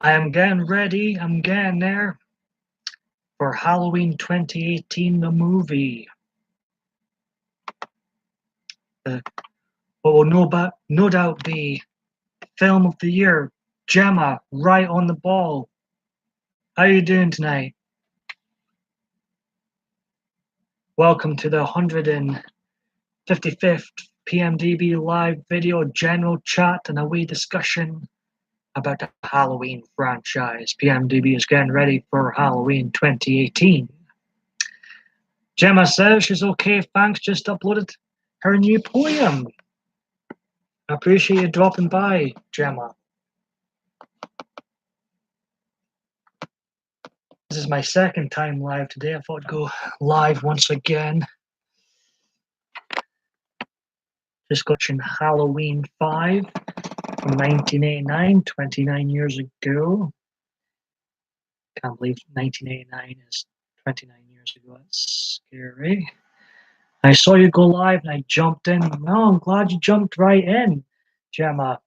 I am getting ready. I'm getting there for Halloween 2018, the movie. What will no doubt be film of the year. Gemma, right on the ball. How you doing tonight? Welcome to the 155th PMDB live video general chat and a wee discussion about the Halloween franchise. PMDB is getting ready for Halloween 2018. Gemma says she's okay, thanks, just uploaded her new poem. I appreciate you dropping by, Gemma. This is my second time live today. I thought I'd go live once again. Just watching Halloween 5 from 1989, 29 years ago. Can't believe 1989 is 29 years ago. That's scary. I saw you go live and I jumped in. Oh, I'm glad you jumped right in, Gemma.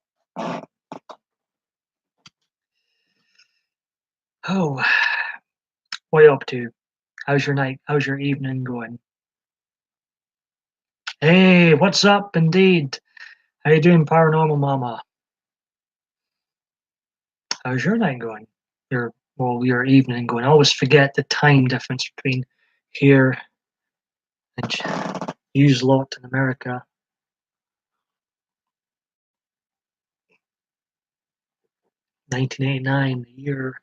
Oh, what are you up to? How's your night? How's your evening going? Hey, what's up, indeed? How you doing, Paranormal Mama? How's your night going? Your evening going? I always forget the time difference between here and use lot in America. 1989, the year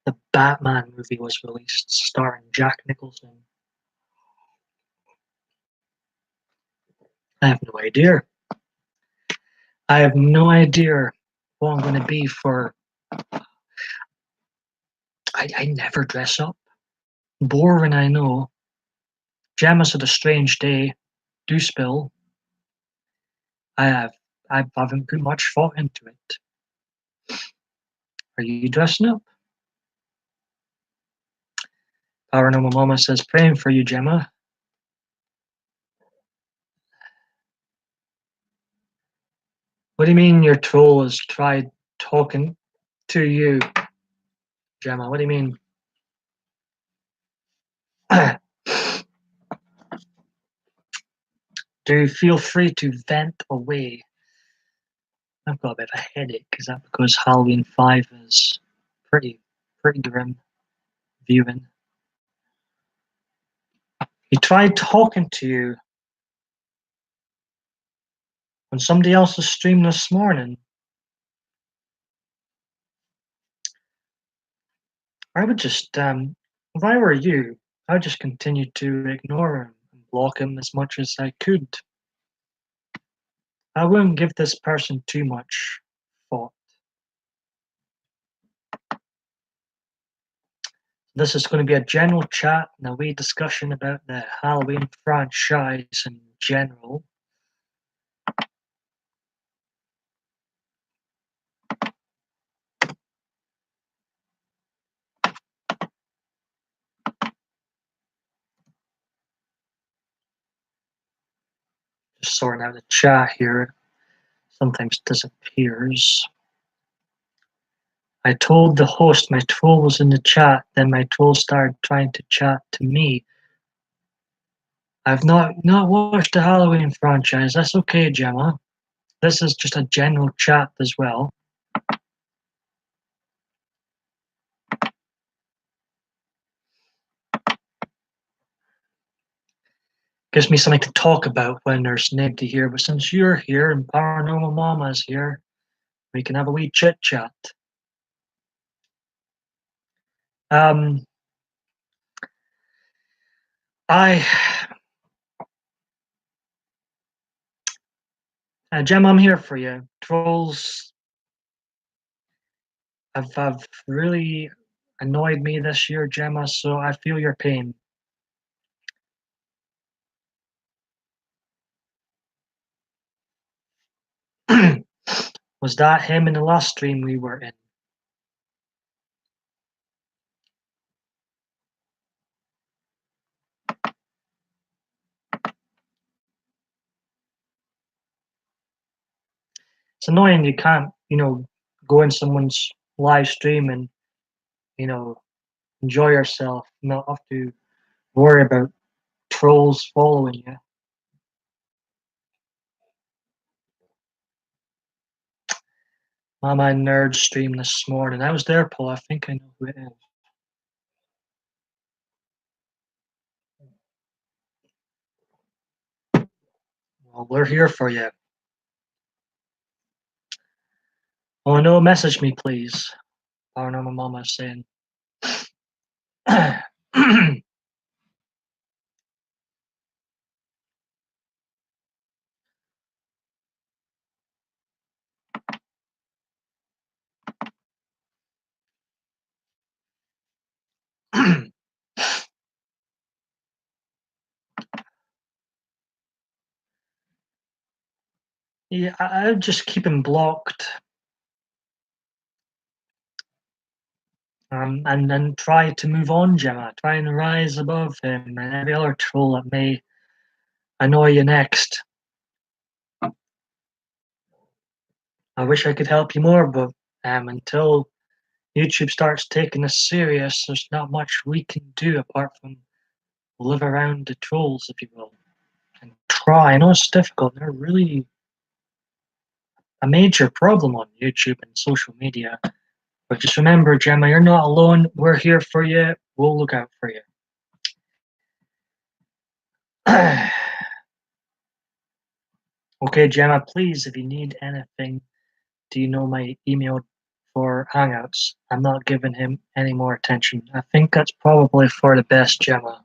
the Batman movie was released, starring Jack Nicholson. I have no idea. I have no idea what I'm going to be for. I never dress up. Boring, I know. Gemma's had a strange day. Do spill. I haven't put much thought into it. Are you dressing up? Paranormal Mama says, praying for you, Gemma. What do you mean your troll has tried talking to you, Gemma? What do you mean? Do feel free to vent away. I've got a bit of a headache. Is that because Halloween 5 is pretty grim viewing? He tried talking to you on somebody else's stream this morning. I would just, if I were you, I would just continue to ignore him and block him as much as I could. I wouldn't give this person too much thought. This is going to be a general chat and a wee discussion about the Halloween franchise in general. Just sorting out the chat here. Sometimes disappears. I told the host my troll was in the chat, then my troll started trying to chat to me. I've not watched the Halloween franchise. That's okay, Gemma. This is just a general chat as well. Gives me something to talk about when there's nobody here. But since you're here and Paranormal Mama's here, we can have a wee chit chat. Gemma, I'm here for you. Trolls have really annoyed me this year, Gemma, so I feel your pain. Was that him in the last stream we were in? It's annoying you can't, go in someone's live stream and, you know, enjoy yourself, not have to worry about trolls following you. My nerd stream this morning. I was there, Paul. I think I know who it is. Well, we're here for you. Oh no, message me, please. Paranormal Mama is saying. Yeah, I would just keep him blocked, and then try to move on, Gemma. Try and rise above him and every other troll that may annoy you next. I wish I could help you more, but until YouTube starts taking us serious, there's not much we can do apart from live around the trolls, if you will, and try. I know it's difficult. They're really a major problem on YouTube and social media. But just remember, Gemma, you're not alone. We're here for you. We'll look out for you. Okay, Gemma, please, if you need anything, do you know my email for Hangouts? I'm not giving him any more attention. I think that's probably for the best, Gemma.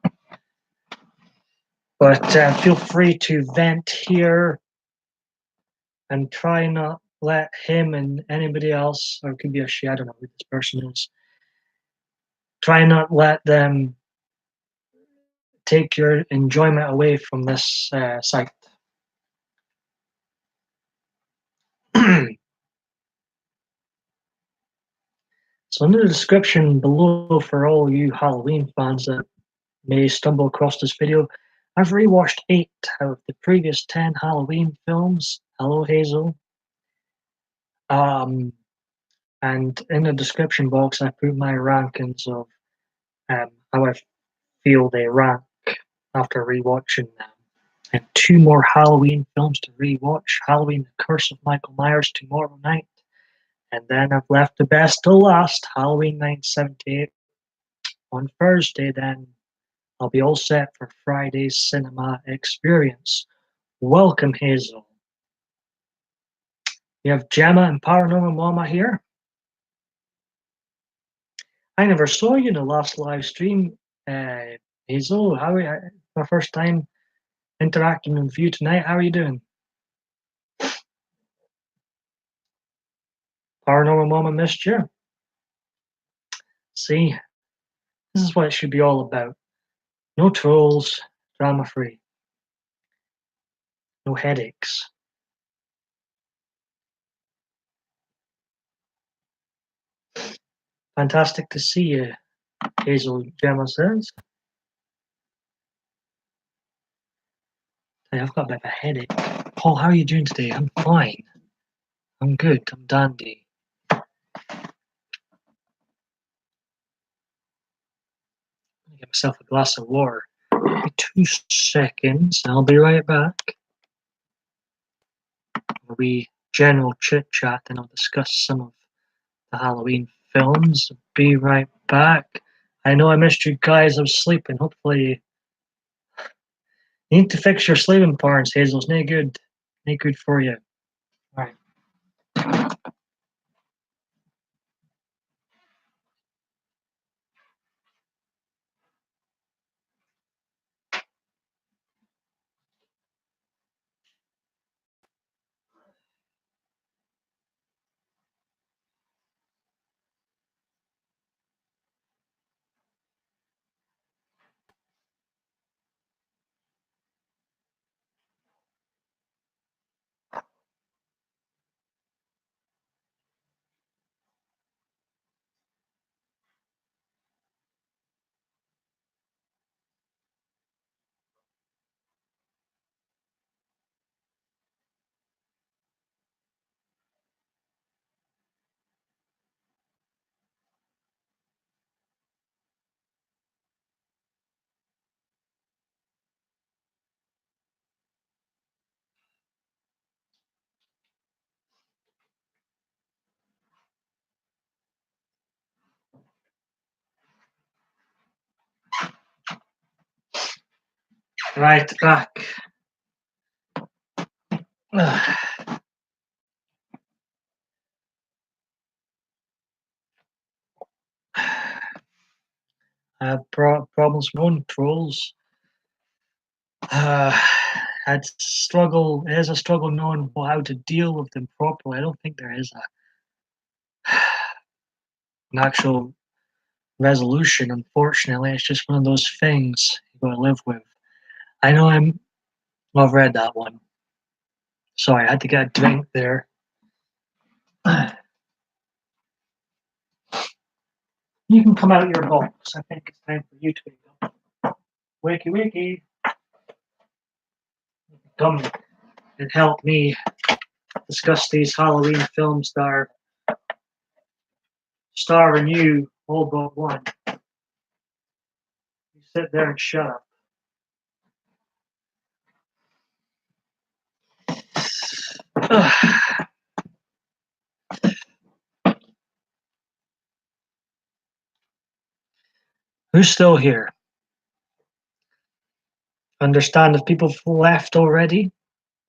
But feel free to vent here and try not let him and anybody else, or it could be a she, I don't know who this person is, try not let them take your enjoyment away from this site. So in the description below for all you Halloween fans that may stumble across this video, I've rewatched 8 out of the previous 10 Halloween films. Hello, Hazel. And in the description box, I put my rankings of how I feel they rank after rewatching them. And 2 more Halloween films to rewatch. Halloween: The Curse of Michael Myers tomorrow night. And then I've left the best to last, Halloween 1978 on Thursday. Then I'll be all set for Friday's cinema experience. Welcome, Hazel. We have Gemma and Paranormal Mama here. I never saw you in the last live stream, Hazel. How are you? My first time interacting with you tonight. How are you doing? Paranormal Mama missed you. See, this is what it should be all about. No trolls, drama free, no headaches. Fantastic to see you, Hazel. Gemma says. Hey, I've got a bit of a headache. Paul, how are you doing today? I'm fine. I'm good. I'm dandy. Get myself a glass of water. Give me 2 seconds. I'll be right back. We general chit chat, and I'll discuss some of the Halloween films. Be right back. I know I missed you guys. I was sleeping. Hopefully, you need to fix your sleeping patterns, Hazel. It's no good. No good for you. All right. Right, back. I have problems with my own trolls. I'd struggle. It is a struggle knowing how to deal with them properly. I don't think there is an actual resolution. Unfortunately, it's just one of those things you got to live with. I know I've read that one. Sorry, I had to get a drink there. You can come out of your box. I think it's time for you to wake up. Wakey, wakey. Come and help me discuss these Halloween films that are starring you, all but one. You sit there and shut up. Who's still here? Understand if people have left already.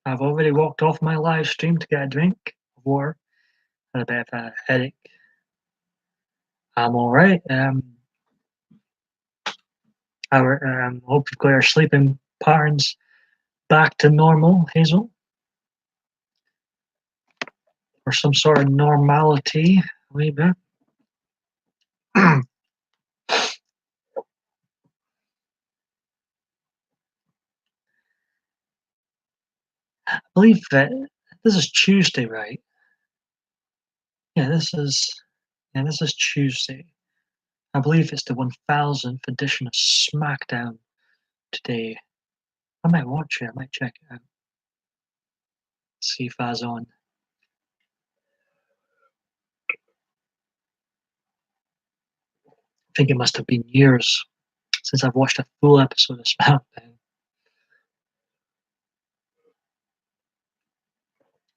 I've already walked off my live stream to get a drink of water and a bit of a headache. I'm all right. I hope you've got your sleeping patterns back to normal, Hazel, or some sort of normality. A wee bit. I believe that this is Tuesday, right? Yeah, this is Tuesday. I believe it's the 1000th edition of SmackDown today. I might watch it. I might check it out. See if that's on. I think it must have been years since I've watched a full episode of SmackDown.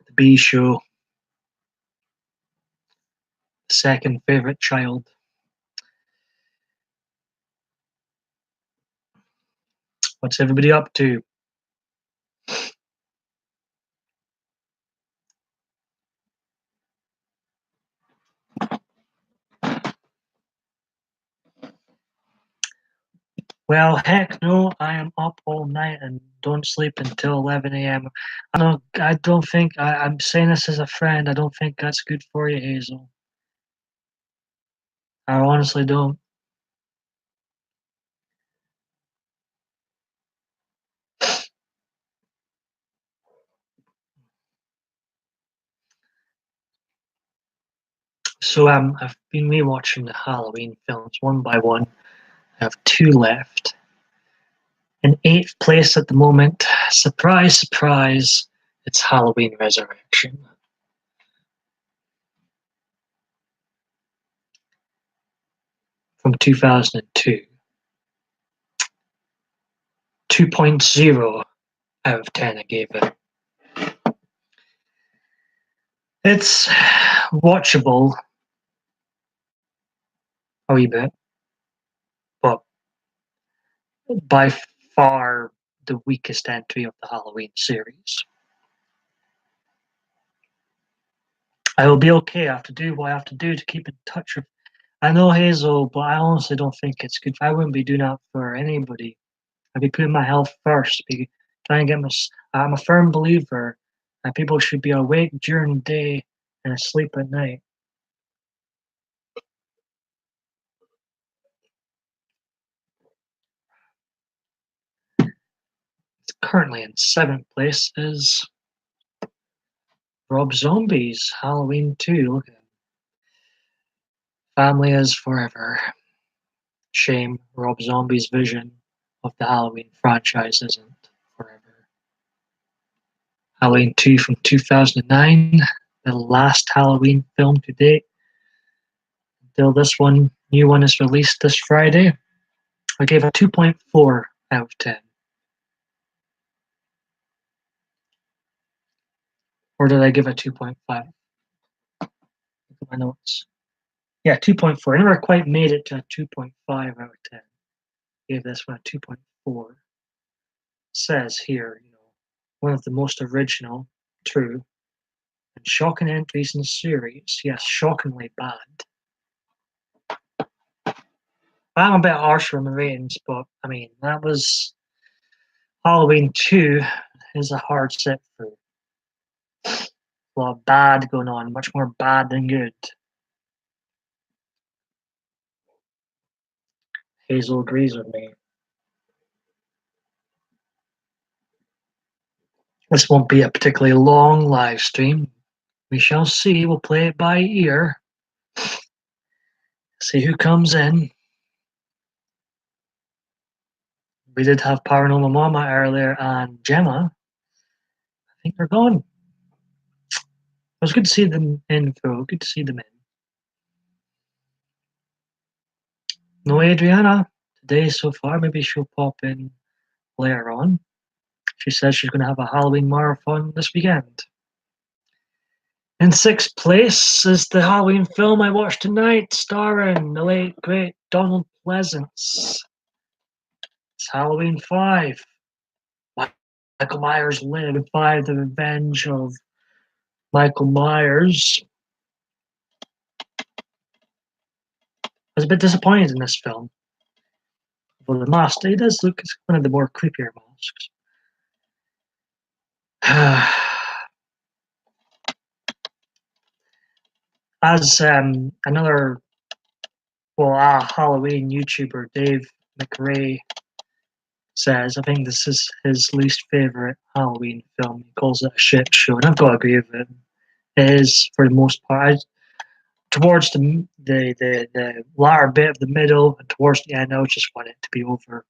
The B Show, second favorite child. What's everybody up to? Well, heck no, I am up all night and don't sleep until 11 a.m. I don't think, I'm saying this as a friend, I don't think that's good for you, Hazel. I honestly don't. So I've been rewatching the Halloween films one by one. I have two left. In eighth place at the moment, surprise, surprise, it's Halloween Resurrection from 2002. 2.0 out of 10 I gave it. It's watchable a wee bit, but by far the weakest entry of the Halloween series. I will be okay. I have to do what I have to do to keep in touch with. I know Hazel, but I honestly don't think it's good. I wouldn't be doing that for anybody. I'd be putting my health first. Be trying to get my. I'm a firm believer that people should be awake during the day and asleep at night. Currently in seventh place is Rob Zombie's Halloween 2. Look at him. Family is forever. Shame Rob Zombie's vision of the Halloween franchise isn't forever. Halloween 2 from 2009, the last Halloween film to date. Until this new one is released this Friday, I gave it 2.4 out of 10. Or did I give it 2.5? Look at my notes. Yeah, 2.4. I never quite made it to a 2.5 out of 10. Gave this one a 2.4. says here, one of the most original, true, and shocking entries in the series. Yes, shockingly bad. I'm a bit harsher on the ratings, but I mean, that was Halloween 2 is a hard set through. A lot of bad going on, much more bad than good. Hazel agrees with me. This won't be a particularly long live stream. We shall see. We'll play it by ear. See who comes in. We did have Paranormal Mama earlier and Gemma. I think they're gone. It was good to see them in, though. Good to see them in. No Adriana today so far. Maybe she'll pop in later on. She says she's going to have a Halloween marathon this weekend. In sixth place is the Halloween film I watched tonight, starring the late, great Donald Pleasance. It's Halloween 5. Michael Myers lived. 5, The Revenge of Michael Myers. I was a bit disappointed in this film. But the mask, it does look, it's one of the more creepier masks. As another, Halloween YouTuber, Dave McRae, says, I think this is his least favorite Halloween film. He calls it a shit show, and I've got to agree with him. It is, for the most part. Towards the latter bit of the middle and towards the end, I just want it to be over.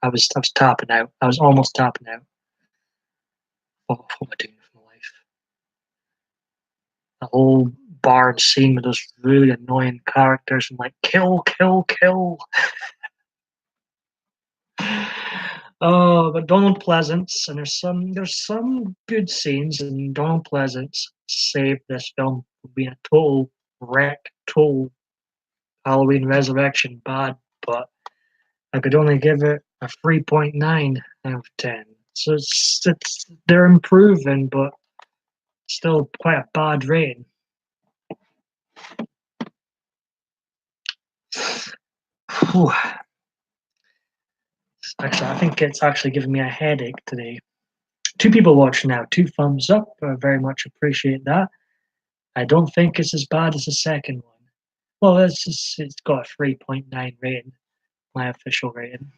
I was tapping out. I was almost tapping out. What am I doing with my life? The whole barn scene with those really annoying characters and like kill, kill, kill. Oh, but Donald Pleasance, and there's some good scenes, and Donald Pleasance saved this film from being a total wreck, total Halloween Resurrection bad, but I could only give it a 3.9 out of 10. So they're improving, but still quite a bad rating. Whew. Actually, I think it's actually giving me a headache today. 2 people watching now, 2 thumbs up. I very much appreciate that. I don't think it's as bad as the second one. Well, it's got a 3.9 rating, my official rating.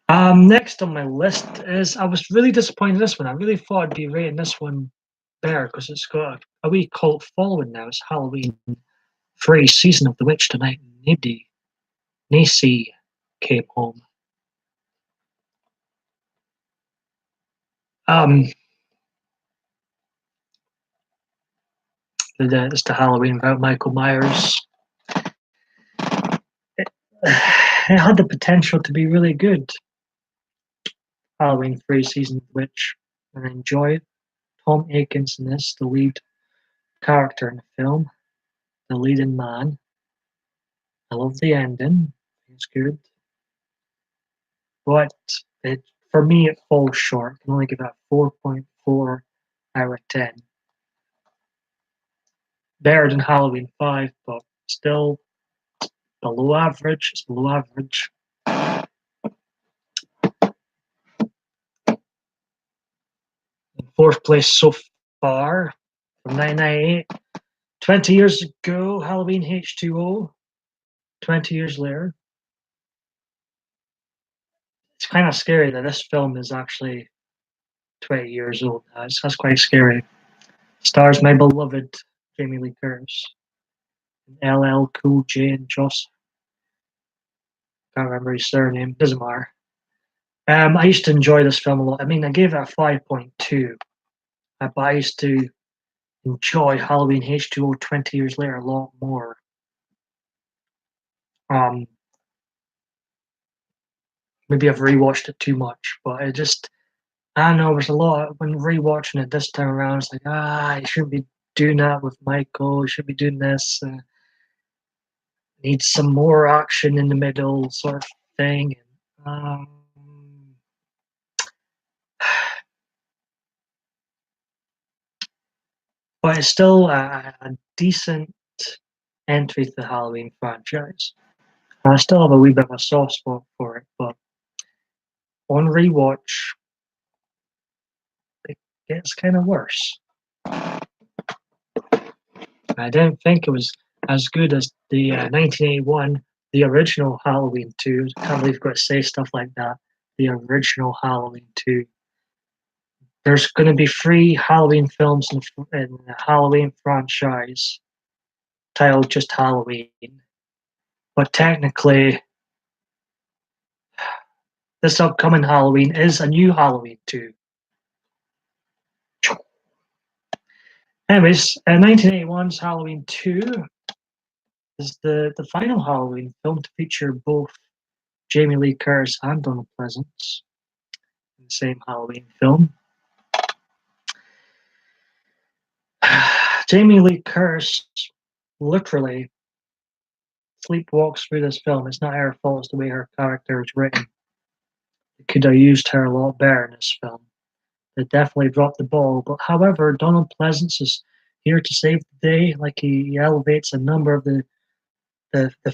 Next on my list is, I was really disappointed in this one. I really thought I'd be rating this one better because it's got a wee cult following now. It's Halloween 3, Season of the Witch tonight. Nacy came home. It's the Halloween about Michael Myers. It had the potential to be really good. Halloween 3, Season of the Witch, and I enjoy it. Tom Aikens in this, the lead character in the film, the leading man. I love the ending. It's good. But for me, it falls short. I can only give it a 4.4 out of 10. Better than Halloween 5, but still below average. It's below average. In fourth place so far, from 1998. 20 years ago, Halloween H2O. 20 years later. It's kind of scary that this film is actually 20 years old. That's quite scary. Stars my beloved Jamie Lee Curtis, LL Cool J, and Joss. Can't remember his surname. Doesn't matter. I used to enjoy this film a lot. I mean, I gave it a 5.2. But I used to enjoy Halloween H2O 20 years later a lot more. Maybe I've rewatched it too much, but I don't know, there's a lot, when rewatching it this time around, it's like, you shouldn't be doing that with Michael, you should be doing this, needs some more action in the middle sort of thing. but it's still a decent entry to the Halloween franchise. And I still have a wee bit of a soft spot for it, but on rewatch, it gets kind of worse. I didn't think it was as good as the 1981, the original Halloween 2. I can't believe I've got to say stuff like that. The original Halloween 2. There's going to be 3 Halloween films in the Halloween franchise titled just Halloween. But technically, this upcoming Halloween is a new Halloween 2. Anyways, 1981's Halloween 2 is the final Halloween film to feature both Jamie Lee Curtis and Donald Pleasance in the same Halloween film. Jamie Lee Curtis literally sleepwalks through this film. It's not her fault, it's the way her character is written. They could have used her a lot better in this film. They definitely dropped the ball. But however, Donald Pleasance is here to save the day. Like he elevates a number of the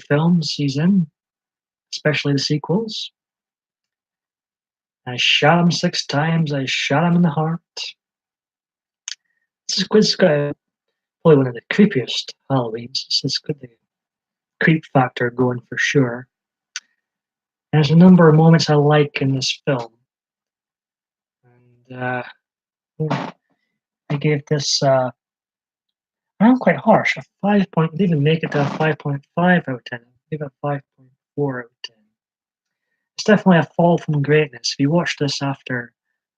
films he's in, especially the sequels. I shot him 6 times. I shot him in the heart. This is probably one of the creepiest Halloweens. This has got the creep factor going for sure. And there's a number of moments I like in this film. And I gave this, I'm quite harsh, a 5 point, didn't even make it to a 5.5 out of 10. I gave it a 5.4 out of 10. It's definitely a fall from greatness. If you watch this after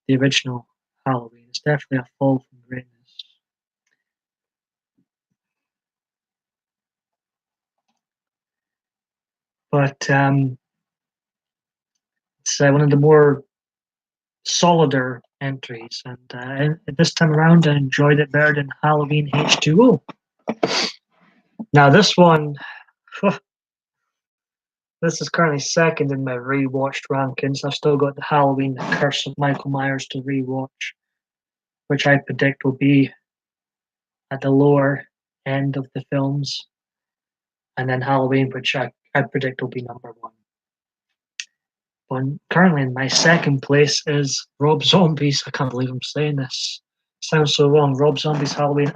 the original Halloween, it's definitely a fall from greatness. But it's one of the more solider entries, and this time around I enjoyed it better than Halloween H2O. Now this one, this is currently second in my rewatched rankings. I've still got the Halloween The Curse of Michael Myers to rewatch, which I predict will be at the lower end of the films, and then Halloween, which I predict will be number 1. But currently in my second place is Rob Zombie's. I can't believe I'm saying this. It sounds so wrong. Rob Zombie's Halloween.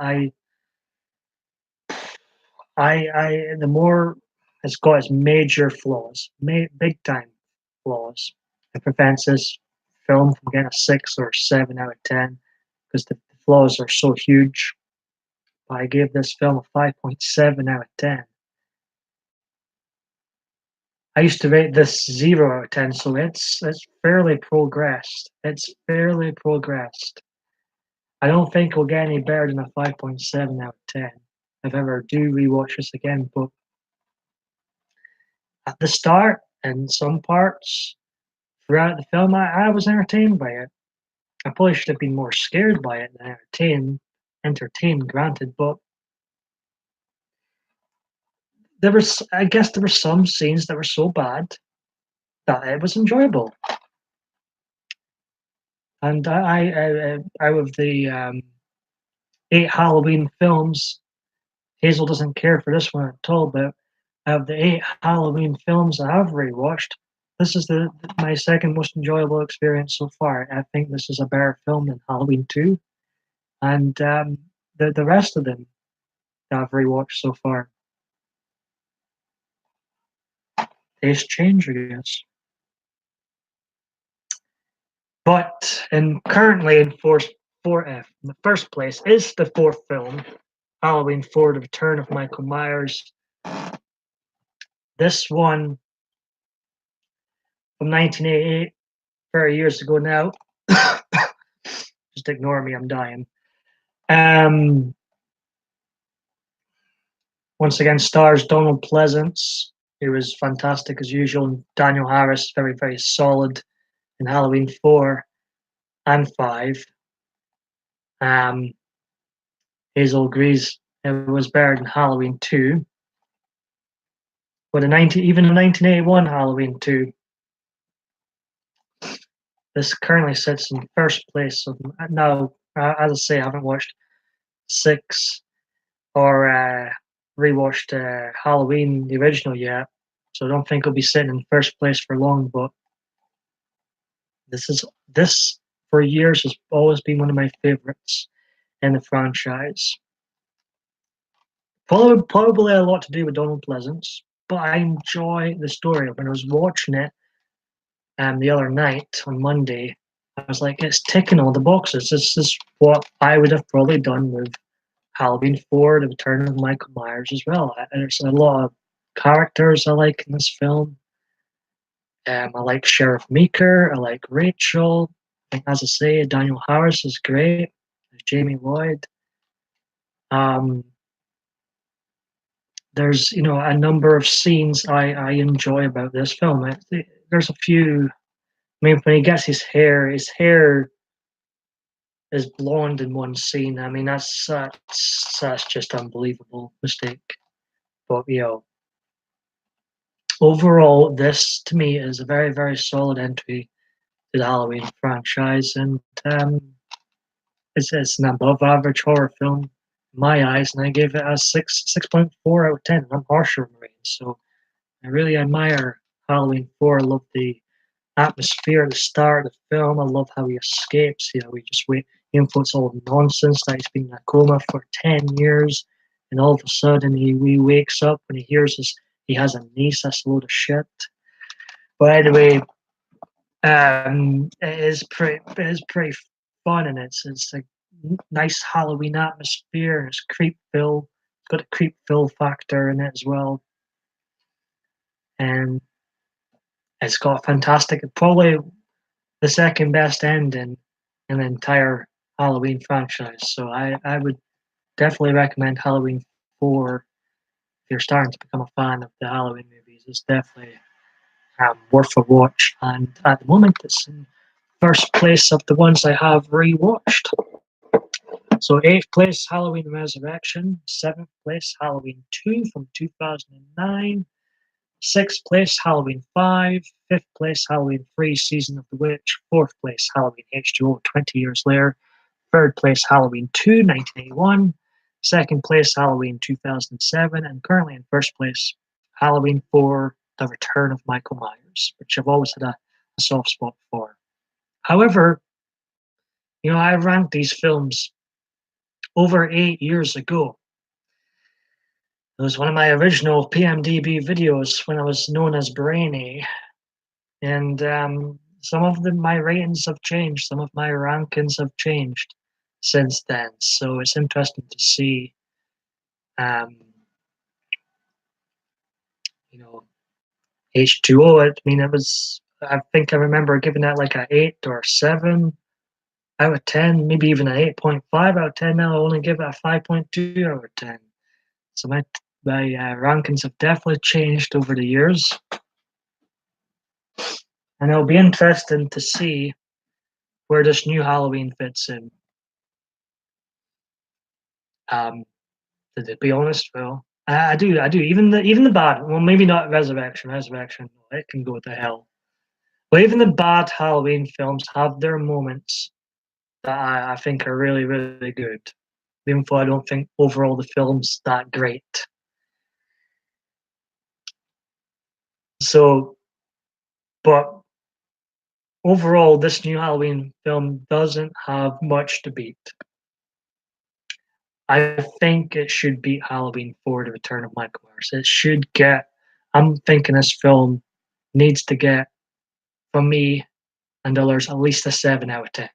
The more it's got its major flaws, big time flaws. It prevents this film from getting a 6 or 7 out of 10 because the flaws are so huge. But I gave this film a 5.7 out of 10. I used to rate this 0 out of 10, so it's fairly progressed. It's fairly progressed. I don't think it'll get any better than a 5.7 out of 10 if I ever do rewatch this again. But at the start and some parts throughout the film, I was entertained by it. I probably should have been more scared by it than entertained, granted, but I guess there were some scenes that were so bad that it was enjoyable. And out of the 8 Halloween films, Hazel doesn't care for this one at all, but out of the 8 Halloween films I have rewatched, this is my second most enjoyable experience so far. I think this is a better film than Halloween 2, and the rest of them that I've rewatched so far. Taste change, I guess. But currently in the first place is the 4th film, Halloween 4: The Return of Michael Myers. This one from 1988, 30 years ago now. Just ignore me, I'm dying. Once again, stars Donald Pleasance, who was fantastic as usual, and Daniel Harris, very, very solid in Halloween 4 and 5. Hazel agrees it was better than Halloween 2. But even the 1981 Halloween 2, this currently sits in first place. Now, as I say, I haven't watched 6 or rewatched Halloween, the original yet, so I don't think it'll be sitting in first place for long. But this for years has always been one of my favorites in the franchise. Probably a lot to do with Donald Pleasance, but I enjoy the story. When I was watching it the other night on Monday, I was like, it's ticking all the boxes. This is what I would have probably done with Halloween 4, The Return of Michael Myers as well. There's a lot of characters I like in this film. I like Sheriff Meeker. I like Rachel. As I say, Daniel Harris is great. Jamie Lloyd. Um, there's a number of scenes I enjoy about this film. There's a few. I mean, when he gets his hair is blonde in one scene. I mean, that's just unbelievable mistake. But overall, this to me is a very very solid entry to the Halloween franchise, and it's an above average horror film in my eyes, and I gave it a 6.4 out of 10. I'm harsher on ratings, so I really admire Halloween 4. I love the atmosphere at the start of the film. I love how he escapes. We just wait. It's all nonsense that he's been in a coma for 10 years, and all of a sudden he wakes up and he hears he has a niece. That's a load of shit. But anyway, it is pretty fun, and it's a nice Halloween atmosphere, and it's creepville. It's got a creepville factor in it as well, and it's got fantastic, probably the second best ending in the entire Halloween franchise. So I would definitely recommend Halloween 4 if you're starting to become a fan of the Halloween movies. It's definitely worth a watch. And at the moment, it's in first place of the ones I have rewatched. So eighth place, Halloween Resurrection. Seventh place, Halloween 2 from 2009. Sixth place, Halloween 5. Fifth place, Halloween 3, Season of the Witch. Fourth place, Halloween H2O, 20 years later. Third place, Halloween 2, 1981. Second place, Halloween 2007. And currently in first place, Halloween 4, The Return of Michael Myers, which I've always had a soft spot for. However, I ranked these films over 8 years ago. It was one of my original PMDB videos when I was known as Brainy. And some of my ratings have changed. Some of my rankings have changed since then. So it's interesting to see, um, you know, H2O. I mean, I think I remember giving that like an 8 or 7 out of 10, maybe even an 8.5 out of 10. Now I only give it a 5.2 out of 10. So my rankings have definitely changed over the years. And it'll be interesting to see where this new Halloween fits in. Um, to be honest, Phil, I do. Even the bad. Well, maybe not Resurrection. Resurrection, it can go to hell. But even the bad Halloween films have their moments that I think are really, really good. Even though I don't think overall the film's that great. So, but overall, this new Halloween film doesn't have much to beat. I think it should beat Halloween 4, The Return of Michael Myers. It should get. I'm thinking this film needs to get, from me and others, at least a 7 out of 10. If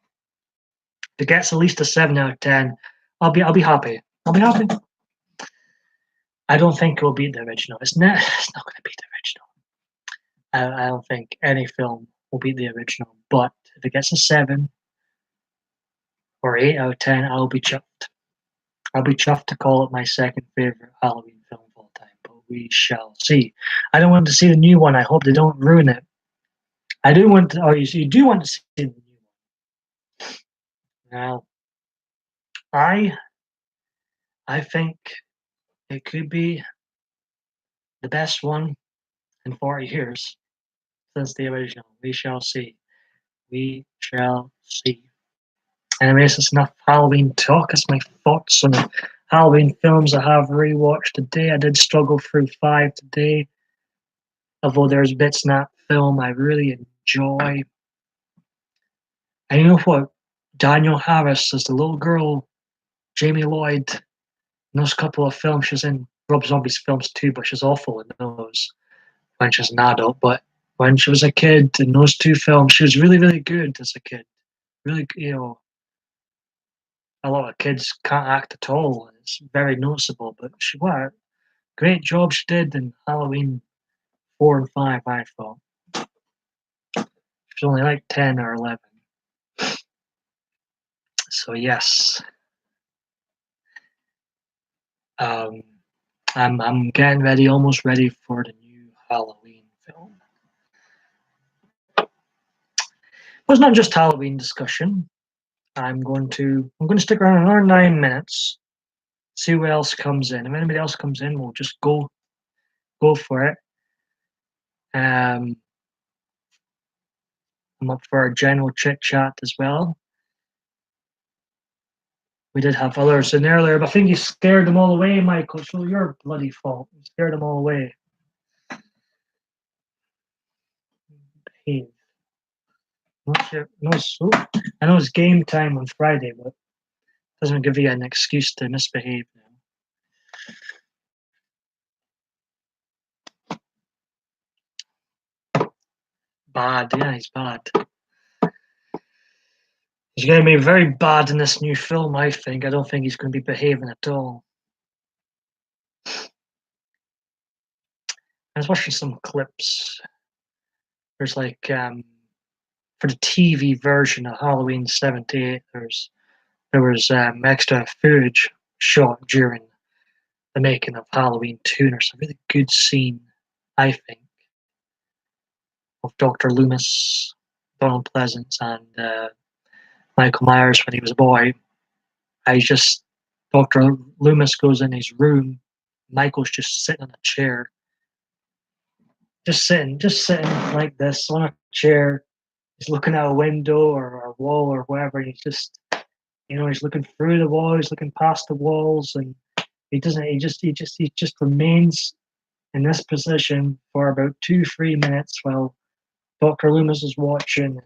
it gets at least a 7 out of 10, I'll be happy. I'll be happy. I don't think it will beat the original. It's not going to beat the original. I don't think any film will beat the original. But if it gets a 7 or 8 out of 10, I'll be chuffed. I'll be chuffed to call it my second favorite Halloween film of all time. But we shall see. I don't want to see the new one. I hope they don't ruin it. I do want to. Oh, you do want to see the new one. Now, I I think it could be the best one in 40 years since the original. We shall see. We shall see. Anyways, it's enough Halloween talk. It's my thoughts on the Halloween films I have rewatched today. I did struggle through 5 today, although there's bits in that film I really enjoy. And you know what? Daniel Harris is the little girl, Jamie Lloyd, in those couple of films she's in. Rob Zombie's films too, but she's awful in those when she's an adult. But when she was a kid in those 2 films, she was really, really good as a kid. Really, a lot of kids can't act at all. It's very noticeable. But what a great job she did in Halloween 4 and 5, I thought. She was only like 10 or 11. So, yes. Um, I'm getting ready, almost ready for the new Halloween film. But it's not just Halloween discussion. I'm going to stick around another 9 minutes, see who else comes in. If anybody else comes in, we'll just go for it. I'm up for a general chit chat as well. We did have others in earlier, but I think you scared them all away, Michael. So your bloody fault. You scared them all away. Behave. Not sure. No, so I know it's game time on Friday, but it doesn't give you an excuse to misbehave now. Bad, yeah, he's bad. He's going to be very bad in this new film, I think. I don't think he's going to be behaving at all. I was watching some clips. There's like, for the TV version of Halloween 78, there was extra footage shot during the making of Halloween 2, and there's a really good scene, I think, of Dr. Loomis, Donald Pleasance, and Michael Myers when he was a boy. Dr. Loomis goes in his room, Michael's just sitting on a chair, just sitting like this on a chair. He's looking out a window or a wall or whatever, and he's just, he's looking through the wall, he's looking past the walls, and he just remains in this position for about 2-3 minutes while Dr. Loomis is watching.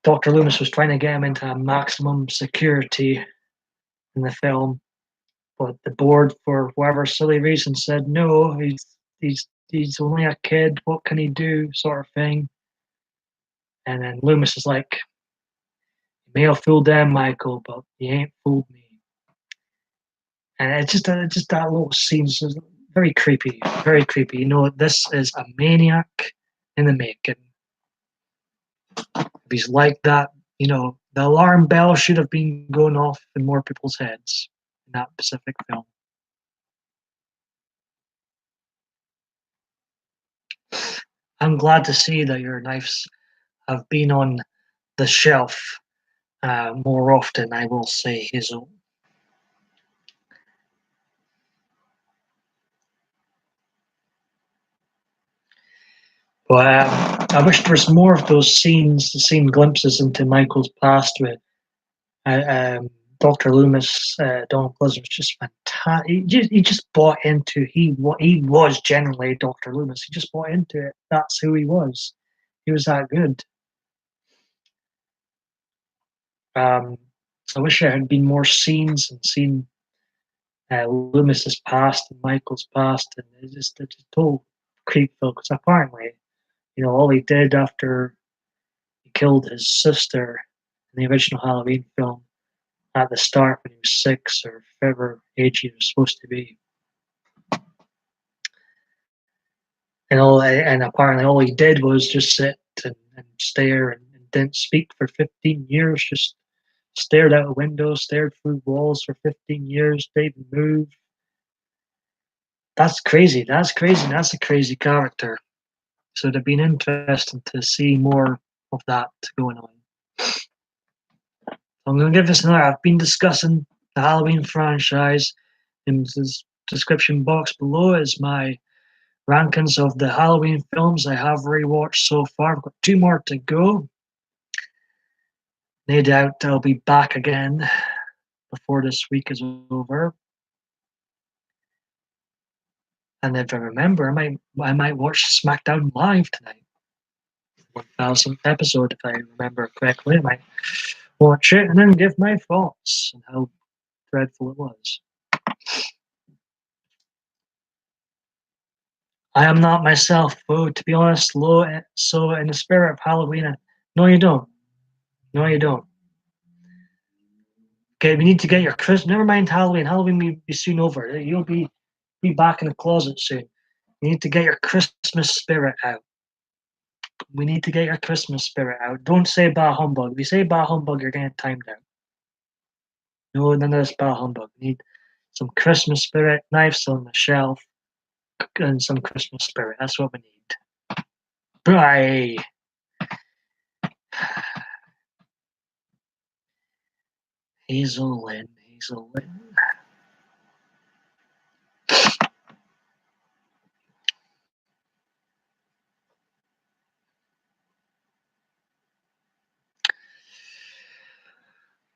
Dr. Loomis was trying to get him into maximum security in the film, but the board, for whatever silly reason, said no. He's only a kid. What can he do? Sort of thing. And then Loomis is like, "You may have fooled them, Michael, but you ain't fooled me." And it's just that little scene is very creepy, very creepy. This is a maniac in the making. If he's like that, the alarm bell should have been going off in more people's heads in that specific film. I'm glad to see that your knives have been on the shelf more often, I will say, Hazel. But I wish there was more of those scenes, seeing glimpses into Michael's past with Dr. Loomis. Donald Pleasant was just fantastic. He just bought into he was generally Dr. Loomis. He just bought into it. That's who he was. He was that good. So I wish there had been more scenes and seen Loomis's past and Michael's past, and it's just total creep film because apparently, all he did after he killed his sister in the original Halloween film at the start when he was 6 or whatever age he was supposed to be. And apparently all he did was just sit and stare and didn't speak for 15 years, just stared out a window, stared through walls for 15 years, didn't move. That's crazy. That's a crazy character. So it'd been interesting to see more of that going on. I'm going to give this another. I've been discussing the Halloween franchise. In the description box below is my rankings of the Halloween films I have rewatched so far. I've got 2 more to go. No doubt I'll be back again before this week is over. And if I remember, I might watch SmackDown Live tonight. 1000th episode, if I remember correctly. I might watch it and then give my thoughts on how dreadful it was. I am not myself, though, to be honest, so in the spirit of Halloween, no, you don't. No, you don't. Okay, we need to get your Christmas. Never mind Halloween. Halloween will be soon over. You'll be back in the closet soon. You need to get your Christmas spirit out. We need to get your Christmas spirit out. Don't say bah humbug. If you say bah humbug, you're getting timed out. No, none of this bah humbug. We need some Christmas spirit, knives on the shelf, and some Christmas spirit. That's what we need. Bye. Hazel Lynn.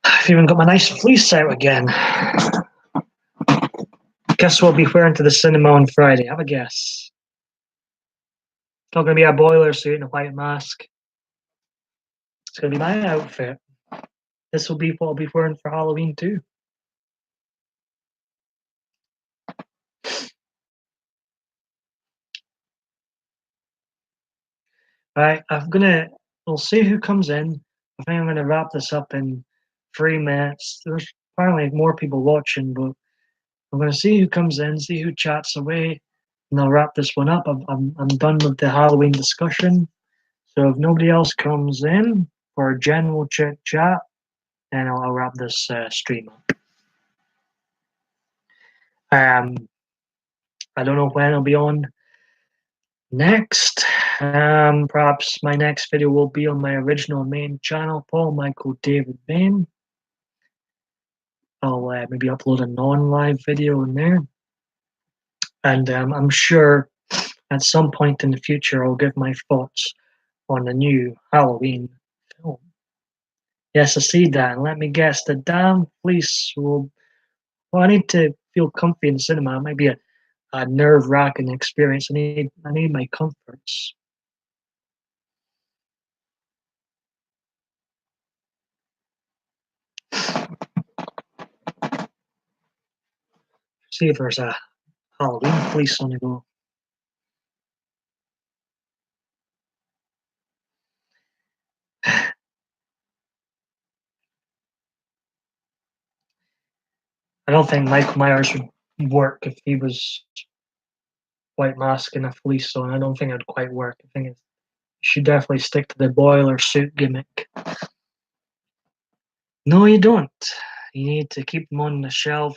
I've even got my nice fleece out again. Guess what I'll be wearing to the cinema on Friday? Have a guess. It's not going to be a boiler suit and a white mask. It's going to be my outfit. This will be what I'll be wearing for Halloween too. Right, we'll see who comes in. I think I'm gonna wrap this up in 3 minutes. There's apparently more people watching, but I'm gonna see who comes in, see who chats away, and I'll wrap this one up. I'm done with the Halloween discussion. So if nobody else comes in for a general chit chat, then I'll wrap this stream up. I don't know when I'll be on next. Perhaps my next video will be on my original main channel, Paul Michael David Bain. I'll maybe upload a non-live video in there. And I'm sure at some point in the future I'll give my thoughts on the new Halloween film. Yes, I see that. And let me guess, the damn police will... Well, I need to feel comfy in the cinema. It might be a nerve-wracking experience. I need my comforts. See if there's a Halloween police on the go. I don't think Michael Myers would work if he was white mask and a fleece on. I don't think it would quite work. I think you should definitely stick to the boiler suit gimmick. No, you don't. You need to keep them on the shelf,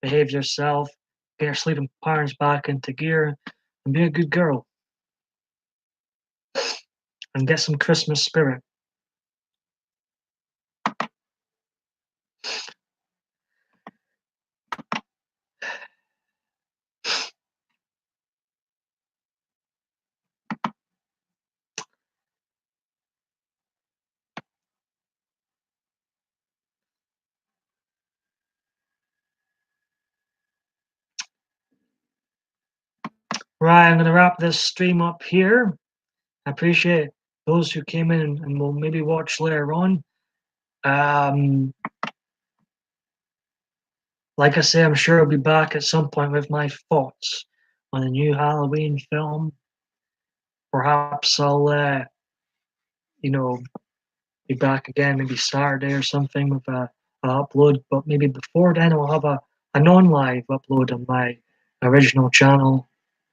behave yourself, get your sleeping parents back into gear, and be a good girl. And get some Christmas spirit. Right, I'm going to wrap this stream up here. I appreciate those who came in and will maybe watch later on. Like I say, I'm sure I'll be back at some point with my thoughts on the new Halloween film. Perhaps I'll, be back again maybe Saturday or something with an upload. But maybe before then, I'll have a non-live upload on my original channel,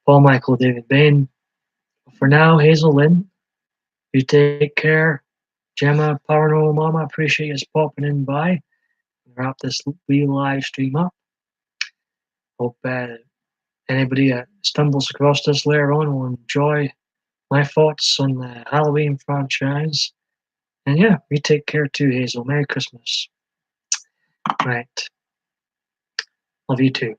Paul Michael David Bain. For now, Hazel Lynn, you take care. Gemma, Paranormal Mama, appreciate you popping in by. Wrap this wee live stream up. Hope anybody that stumbles across this later on will enjoy my thoughts on the Halloween franchise. And yeah, you take care too, Hazel. Merry Christmas. Right. Love you too.